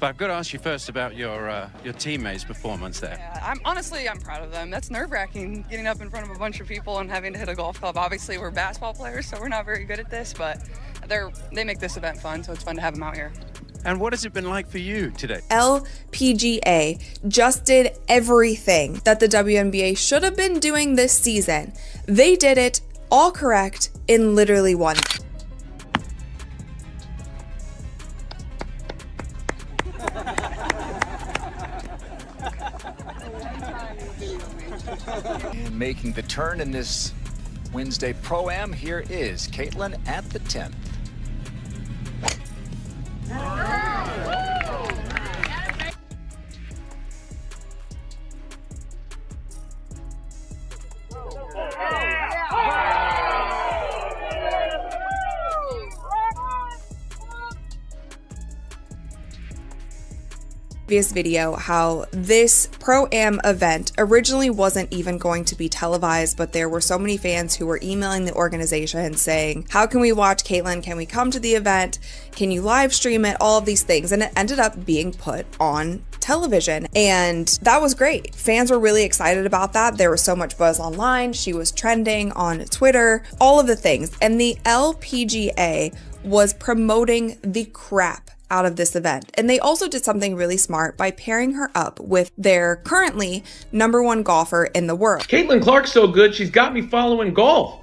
But I've got to ask you first about your teammates' performance there. Yeah, I'm proud of them. That's nerve-wracking, getting up in front of a bunch of people and having to hit a golf club. Obviously, we're basketball players, so we're not very good at this, but they make this event fun, so it's fun to have them out here. And what has it been like for you today? LPGA just did everything that the WNBA should have been doing this season. They did it all correct in literally one. And making the turn in this Wednesday Pro-Am, here is Caitlin at the 10th. Previous video how this Pro-Am event originally wasn't even going to be televised, but there were so many fans who were emailing the organization saying, how can we watch Caitlin? Can we come to the event? Can you live stream it? All of these things. And it ended up being put on television. And that was great. Fans were really excited about that. There was so much buzz online. She was trending on Twitter, all of the things. And the LPGA was promoting the crap out of this event. And they also did something really smart by pairing her up with their currently #1 golfer in the world. Caitlin Clark's so good, she's got me following golf.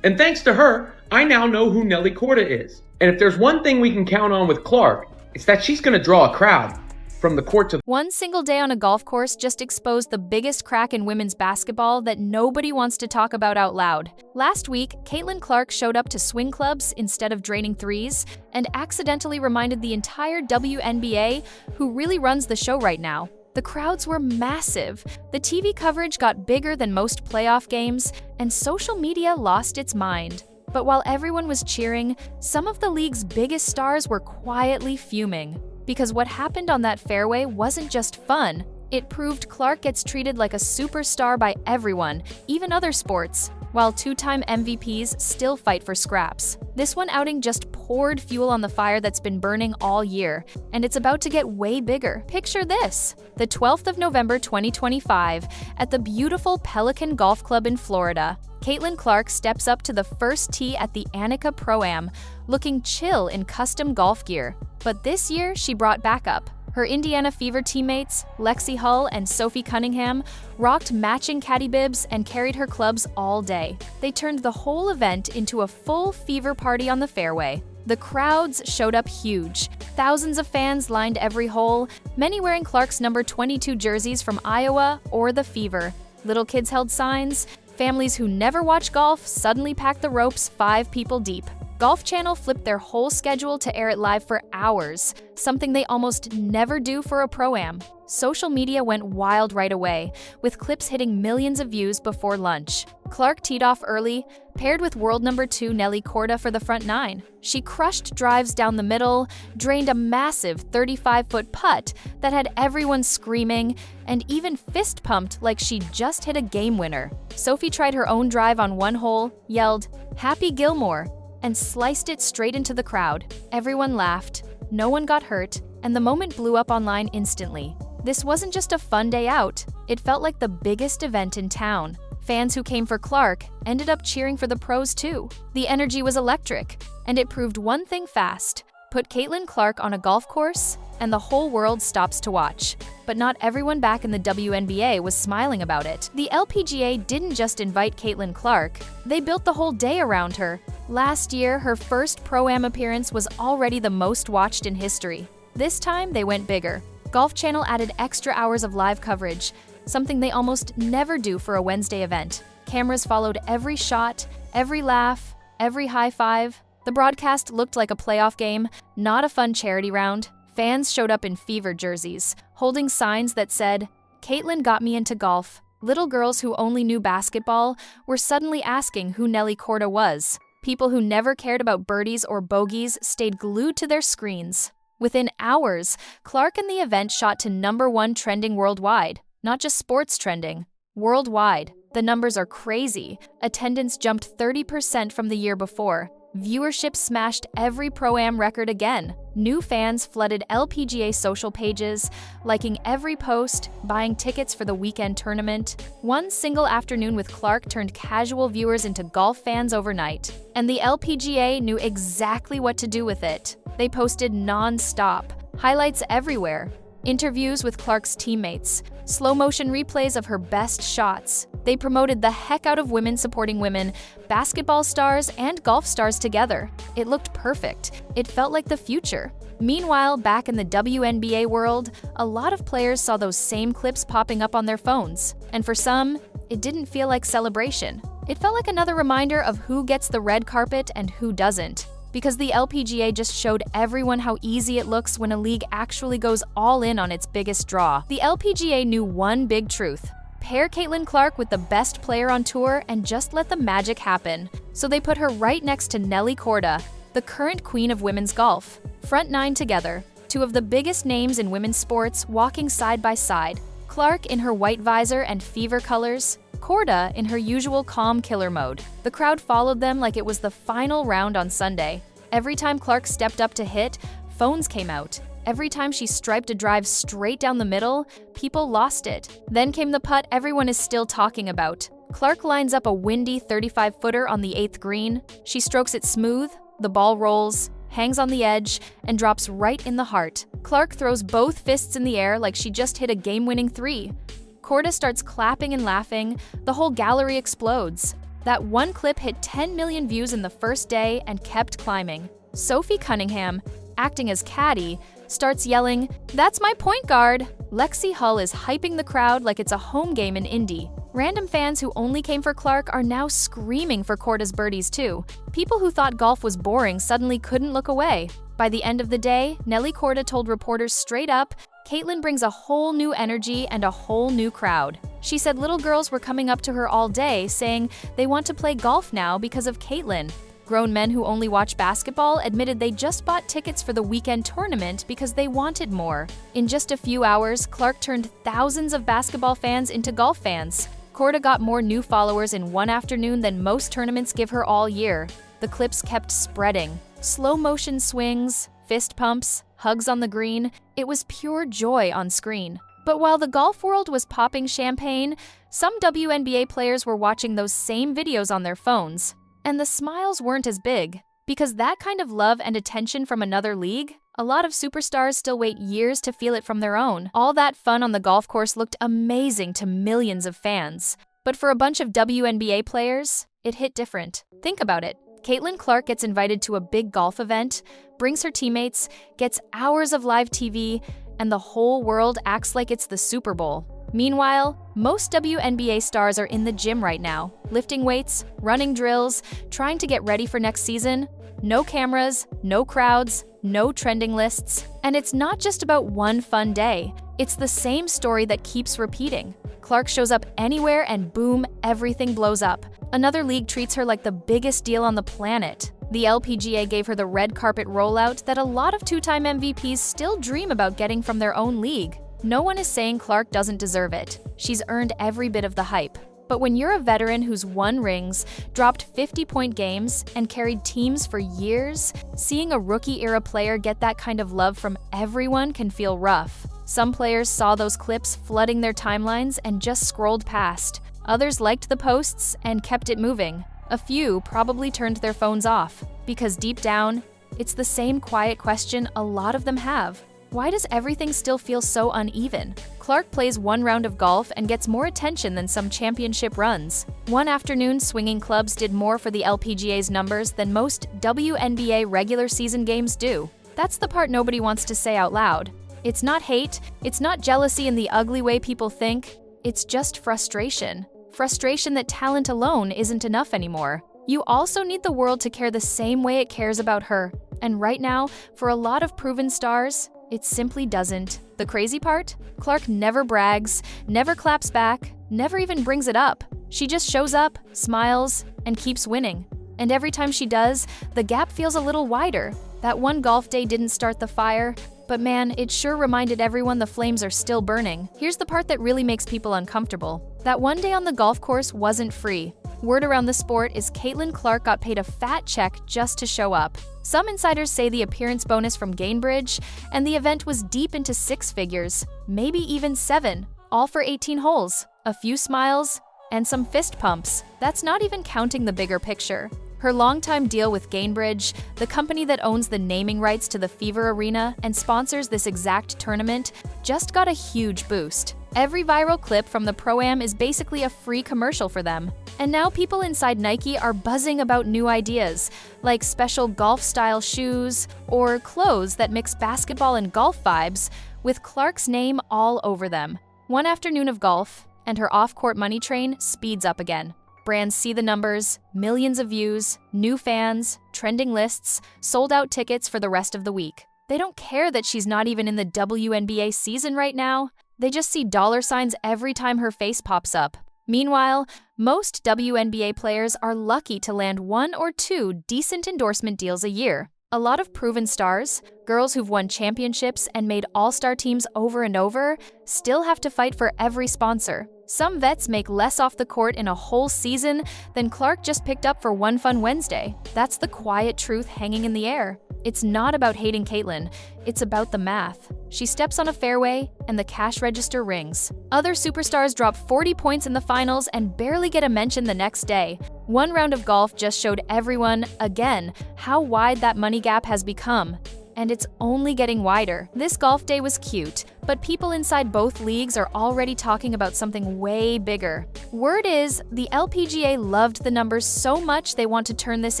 And thanks to her, I now know who Nelly Korda is. And if there's one thing we can count on with Clark, it's that she's going to draw a crowd from the court to One single day on a golf course just exposed the biggest crack in women's basketball that nobody wants to talk about out loud. Last week, Caitlin Clark showed up to swing clubs instead of draining threes and accidentally reminded the entire WNBA who really runs the show right now. The crowds were massive, the TV coverage got bigger than most playoff games, and social media lost its mind. But while everyone was cheering, some of the league's biggest stars were quietly fuming. Because what happened on that fairway wasn't just fun, it proved Clark gets treated like a superstar by everyone, even other sports, while two-time MVPs still fight for scraps. This one outing just poured fuel on the fire that's been burning all year, and it's about to get way bigger. Picture this: the 12th of November 2025, at the beautiful Pelican Golf Club in Florida, Caitlin Clark steps up to the first tee at the ANNIKA Pro-Am, looking chill in custom golf gear. But this year, she brought backup. Her Indiana Fever teammates, Lexi Hull and Sophie Cunningham, rocked matching caddy bibs and carried her clubs all day. They turned the whole event into a full Fever party on the fairway. The crowds showed up huge. Thousands of fans lined every hole, many wearing Clark's number 22 jerseys from Iowa or the Fever. Little kids held signs. Families who never watch golf suddenly packed the ropes 5 people deep. Golf Channel flipped their whole schedule to air it live for hours, something they almost never do for a Pro-Am. Social media went wild right away, with clips hitting millions of views before lunch. Clark teed off early, paired with world #2 Nelly Korda for the front 9. She crushed drives down the middle, drained a massive 35-foot putt that had everyone screaming, and even fist-pumped like she just hit a game winner. Sophie tried her own drive on one hole, yelled, "Happy Gilmore," and sliced it straight into the crowd. Everyone laughed, no one got hurt, and the moment blew up online instantly. This wasn't just a fun day out, it felt like the biggest event in town. Fans who came for Clark ended up cheering for the pros too. The energy was electric, and it proved one thing fast: put Caitlin Clark on a golf course, and the whole world stops to watch. But not everyone back in the WNBA was smiling about it. The LPGA didn't just invite Caitlin Clark, they built the whole day around her. Last year, her first Pro-Am appearance was already the most watched in history. This time, they went bigger. Golf Channel added extra hours of live coverage, something they almost never do for a Wednesday event. Cameras followed every shot, every laugh, every high five. The broadcast looked like a playoff game, not a fun charity round. Fans showed up in Fever jerseys, holding signs that said, "Caitlin got me into golf." Little girls who only knew basketball were suddenly asking who Nelly Korda was. People who never cared about birdies or bogeys stayed glued to their screens. Within hours, Clark and the event shot to #1 trending worldwide. Not just sports trending, worldwide. The numbers are crazy. Attendance jumped 30% from the year before. Viewership smashed every Pro-Am record again. New fans flooded LPGA social pages, liking every post, buying tickets for the weekend tournament. One single afternoon with Clark turned casual viewers into golf fans overnight. And the LPGA knew exactly what to do with it. They posted non-stop, highlights everywhere, interviews with Clark's teammates, slow-motion replays of her best shots. They promoted the heck out of women supporting women, basketball stars and golf stars together. It looked perfect. It felt like the future. Meanwhile, back in the WNBA world, a lot of players saw those same clips popping up on their phones. And for some, it didn't feel like celebration. It felt like another reminder of who gets the red carpet and who doesn't. Because the LPGA just showed everyone how easy it looks when a league actually goes all in on its biggest draw. The LPGA knew one big truth. Pair Caitlin Clark with the best player on tour and just let the magic happen. So they put her right next to Nelly Korda, the current queen of women's golf. Front nine together, two of the biggest names in women's sports walking side by side. Clark in her white visor and fever colors, Korda in her usual calm killer mode. The crowd followed them like it was the final round on Sunday. Every time Clark stepped up to hit, phones came out. Every time she striped a drive straight down the middle, people lost it. Then came the putt everyone is still talking about. Clark lines up a windy 35-footer on the 8th green. She strokes it smooth, the ball rolls, hangs on the edge, and drops right in the heart. Clark throws both fists in the air like she just hit a game-winning 3. Korda starts clapping and laughing. The whole gallery explodes. That one clip hit 10 million views in the first day and kept climbing. Sophie Cunningham, acting as caddy, starts yelling, "That's my point guard!" Lexi Hull is hyping the crowd like it's a home game in Indy. Random fans who only came for Clark are now screaming for Korda's birdies too. People who thought golf was boring suddenly couldn't look away. By the end of the day, Nelly Korda told reporters straight up, "Caitlin brings a whole new energy and a whole new crowd." She said little girls were coming up to her all day saying they want to play golf now because of Caitlin. Grown men who only watch basketball admitted they just bought tickets for the weekend tournament because they wanted more. In just a few hours, Clark turned thousands of basketball fans into golf fans. Korda got more new followers in one afternoon than most tournaments give her all year. The clips kept spreading. Slow-motion swings, fist pumps, hugs on the green. It was pure joy on screen. But while the golf world was popping champagne, some WNBA players were watching those same videos on their phones. And the smiles weren't as big. Because that kind of love and attention from another league, a lot of superstars still wait years to feel it from their own. All that fun on the golf course looked amazing to millions of fans. But for a bunch of WNBA players, it hit different. Think about it. Caitlin Clark gets invited to a big golf event, brings her teammates, gets hours of live TV, and the whole world acts like it's the Super Bowl. Meanwhile, most WNBA stars are in the gym right now, lifting weights, running drills, trying to get ready for next season. No cameras, no crowds, no trending lists. And it's not just about one fun day. It's the same story that keeps repeating. Clark shows up anywhere and boom, everything blows up. Another league treats her like the biggest deal on the planet. The LPGA gave her the red carpet rollout that a lot of two-time MVPs still dream about getting from their own league. No one is saying Clark doesn't deserve it. She's earned every bit of the hype. But when you're a veteran who's won rings, dropped 50-point games, and carried teams for years, seeing a rookie-era player get that kind of love from everyone can feel rough. Some players saw those clips flooding their timelines and just scrolled past. Others liked the posts and kept it moving. A few probably turned their phones off, because deep down, it's the same quiet question a lot of them have. Why does everything still feel so uneven? Clark plays one round of golf and gets more attention than some championship runs. One afternoon, swinging clubs did more for the LPGA's numbers than most WNBA regular season games do. That's the part nobody wants to say out loud. It's not hate, it's not jealousy in the ugly way people think, it's just frustration. Frustration that talent alone isn't enough anymore. You also need the world to care the same way it cares about her. And right now, for a lot of proven stars, it simply doesn't. The crazy part? Clark never brags, never claps back, never even brings it up. She just shows up, smiles, and keeps winning. And every time she does, the gap feels a little wider. That one golf day didn't start the fire, But man, it sure reminded everyone the flames are still burning. Here's the part that really makes people uncomfortable. That one day on the golf course wasn't free. Word around the sport is Caitlin Clark got paid a fat check just to show up. Some insiders say the appearance bonus from Gainbridge, and the event was deep into 6 figures, maybe even 7, all for 18 holes, a few smiles, and some fist pumps. That's not even counting the bigger picture. Her longtime deal with Gainbridge, the company that owns the naming rights to the Fever Arena and sponsors this exact tournament, just got a huge boost. Every viral clip from the Pro-Am is basically a free commercial for them. And now people inside Nike are buzzing about new ideas, like special golf-style shoes or clothes that mix basketball and golf vibes with Clark's name all over them. One afternoon of golf, and her off-court money train speeds up again. Brands see the numbers, millions of views, new fans, trending lists, sold-out tickets for the rest of the week. They don't care that she's not even in the WNBA season right now. They just see dollar signs every time her face pops up. Meanwhile, most WNBA players are lucky to land 1 or 2 decent endorsement deals a year. A lot of proven stars, girls who've won championships and made all-star teams over and over, still have to fight for every sponsor. Some vets make less off the court in a whole season than Clark just picked up for one fun Wednesday. That's the quiet truth hanging in the air. It's not about hating Caitlin, it's about the math. She steps on a fairway, and the cash register rings. Other superstars drop 40 points in the finals and barely get a mention the next day. One round of golf just showed everyone, again, how wide that money gap has become. And it's only getting wider. This golf day was cute, but people inside both leagues are already talking about something way bigger. Word is, the LPGA loved the numbers so much they want to turn this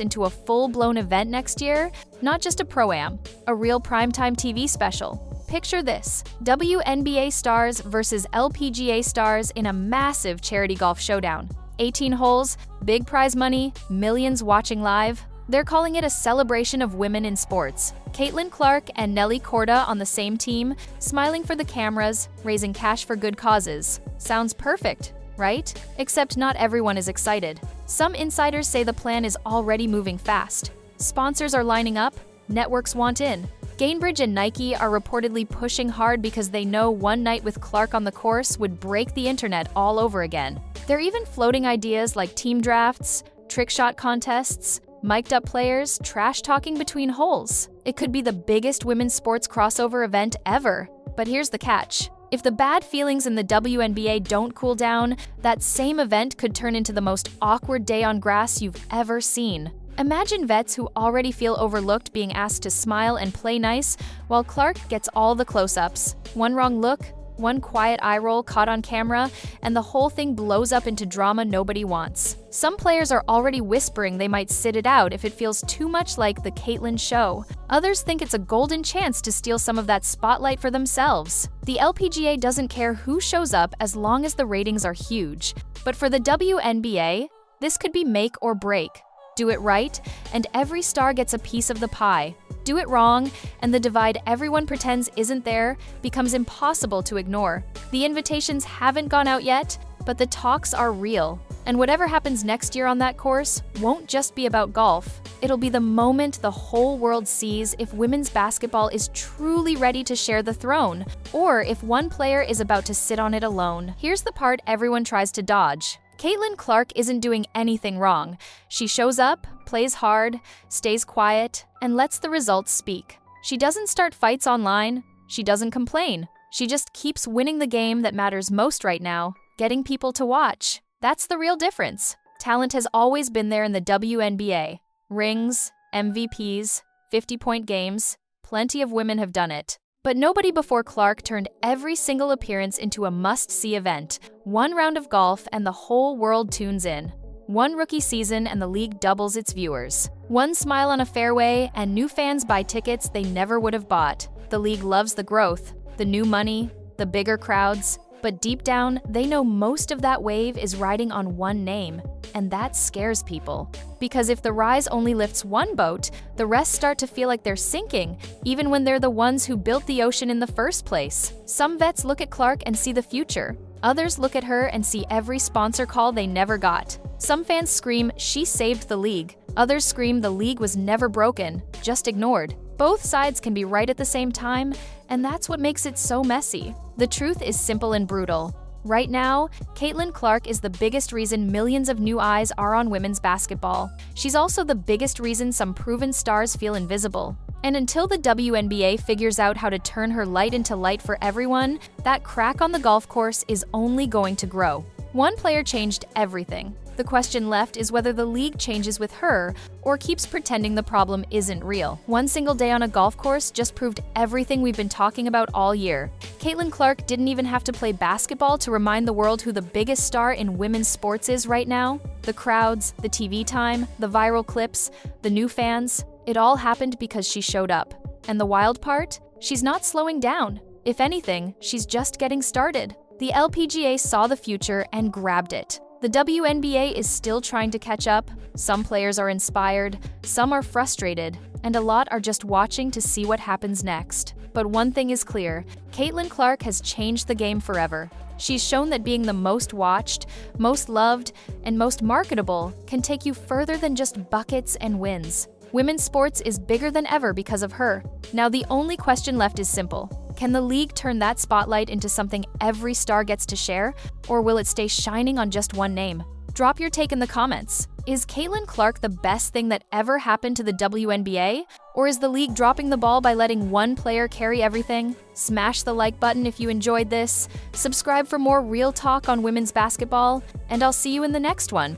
into a full-blown event next year, not just a Pro-Am, a real primetime TV special. Picture this, WNBA stars versus LPGA stars in a massive charity golf showdown. 18 holes, big prize money, millions watching live. They're calling it a celebration of women in sports. Caitlin Clark and Nelly Korda on the same team, smiling for the cameras, raising cash for good causes. Sounds perfect, right? Except not everyone is excited. Some insiders say the plan is already moving fast. Sponsors are lining up, networks want in. Gainbridge and Nike are reportedly pushing hard because they know one night with Clark on the course would break the internet all over again. They're even floating ideas like team drafts, trick shot contests, mic'd up players, trash talking between holes. It could be the biggest women's sports crossover event ever. But here's the catch. If the bad feelings in the WNBA don't cool down, that same event could turn into the most awkward day on grass you've ever seen. Imagine vets who already feel overlooked being asked to smile and play nice, while Clark gets all the close-ups. One wrong look, one quiet eye roll caught on camera, and the whole thing blows up into drama nobody wants. Some players are already whispering they might sit it out if it feels too much like the Caitlin show. Others think it's a golden chance to steal some of that spotlight for themselves. The LPGA doesn't care who shows up as long as the ratings are huge. But for the WNBA, this could be make or break. Do it right, and every star gets a piece of the pie. Do it wrong, and the divide everyone pretends isn't there becomes impossible to ignore. The invitations haven't gone out yet, but the talks are real. And whatever happens next year on that course won't just be about golf. It'll be the moment the whole world sees if women's basketball is truly ready to share the throne, or if one player is about to sit on it alone. Here's the part everyone tries to dodge. Caitlin Clark isn't doing anything wrong. She shows up, plays hard, stays quiet, and lets the results speak. She doesn't start fights online. She doesn't complain. She just keeps winning the game that matters most right now, getting people to watch. That's the real difference. Talent has always been there in the WNBA. Rings, MVPs, 50-point games, plenty of women have done it. But nobody before Clark turned every single appearance into a must-see event. One round of golf and the whole world tunes in. One rookie season and the league doubles its viewers. One smile on a fairway and new fans buy tickets they never would have bought. The league loves the growth, the new money, the bigger crowds. But deep down, they know most of that wave is riding on one name, and that scares people. Because if the rise only lifts one boat, the rest start to feel like they're sinking, even when they're the ones who built the ocean in the first place. Some vets look at Clark and see the future. Others look at her and see every sponsor call they never got. Some fans scream, "She saved the league." Others scream the league was never broken, just ignored. Both sides can be right at the same time, and that's what makes it so messy. The truth is simple and brutal. Right now, Caitlin Clark is the biggest reason millions of new eyes are on women's basketball. She's also the biggest reason some proven stars feel invisible. And until the WNBA figures out how to turn her light into light for everyone, that crack on the golf course is only going to grow. One player changed everything. The question left is whether the league changes with her or keeps pretending the problem isn't real. One single day on a golf course just proved everything we've been talking about all year. Caitlin Clark didn't even have to play basketball to remind the world who the biggest star in women's sports is right now. The crowds, the TV time, the viral clips, the new fans, it all happened because she showed up. And the wild part? She's not slowing down. If anything, she's just getting started. The LPGA saw the future and grabbed it. The WNBA is still trying to catch up. Some players are inspired, some are frustrated, and a lot are just watching to see what happens next. But one thing is clear, Caitlin Clark has changed the game forever. She's shown that being the most watched, most loved, and most marketable can take you further than just buckets and wins. Women's sports is bigger than ever because of her. Now the only question left is simple. Can the league turn that spotlight into something every star gets to share, or will it stay shining on just one name? Drop your take in the comments. Is Caitlin Clark the best thing that ever happened to the WNBA? Or is the league dropping the ball by letting one player carry everything? Smash the like button if you enjoyed this, subscribe for more real talk on women's basketball, and I'll see you in the next one.